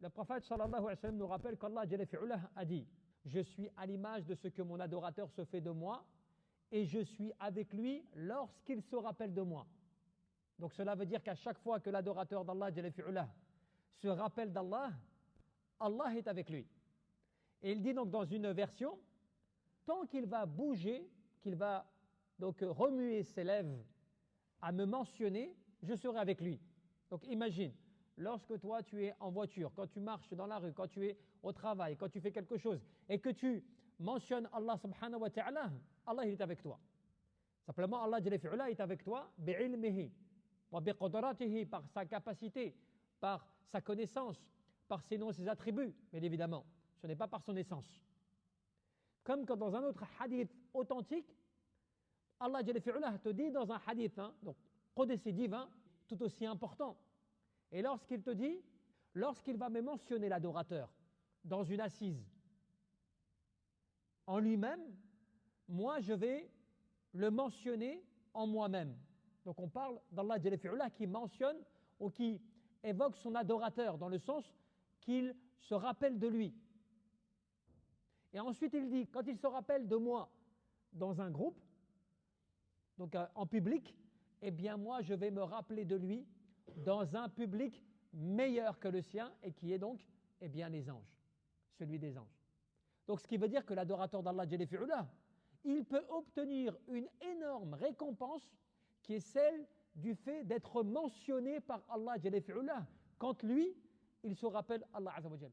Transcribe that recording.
Le prophète sallallahu alayhi wa sallam nous rappelle qu'Allah Jalla fi'ulah a dit: je suis à l'image de ce que mon adorateur se fait de moi et je suis avec lui lorsqu'il se rappelle de moi. Donc cela veut dire qu'à chaque fois que l'adorateur d'Allah Jalla fi'ulah se rappelle d'Allah, Allah est avec lui. Et il dit donc dans une version, tant qu'il va bouger, qu'il va donc remuer ses lèvres à me mentionner, je serai avec lui. Donc imagine, lorsque toi tu es en voiture, quand tu marches dans la rue, quand tu es au travail, quand tu fais quelque chose et que tu mentionnes Allah subhanahu wa ta'ala, Allah il est avec toi. Simplement Allah Jalla fi'ulah est avec toi bi'ilmihi wa biqudratihi, par sa capacité, par sa connaissance, par ses noms et ses attributs, bien évidemment. Ce n'est pas par son essence. Comme quand dans un autre hadith authentique, Allah Jalla fi'ulah te dit dans un hadith, donc qudsi divin, tout aussi important. Et lorsqu'il te dit, lorsqu'il va me mentionner l'adorateur dans une assise, en lui-même, moi je vais le mentionner en moi-même. Donc on parle d'Allah Jalla fi'ulah qui mentionne ou qui évoque son adorateur dans le sens qu'il se rappelle de lui. Et ensuite il dit, quand il se rappelle de moi dans un groupe, donc en public, eh bien moi je vais me rappeler de lui dans un public meilleur que le sien et qui est donc, eh bien les anges, celui des anges. Donc ce qui veut dire que l'adorateur d'Allah Jalla fi'ulah, il peut obtenir une énorme récompense qui est celle du fait d'être mentionné par Allah Jalla fi'ulah quand lui, il se rappelle Allah Azza wa Jalla.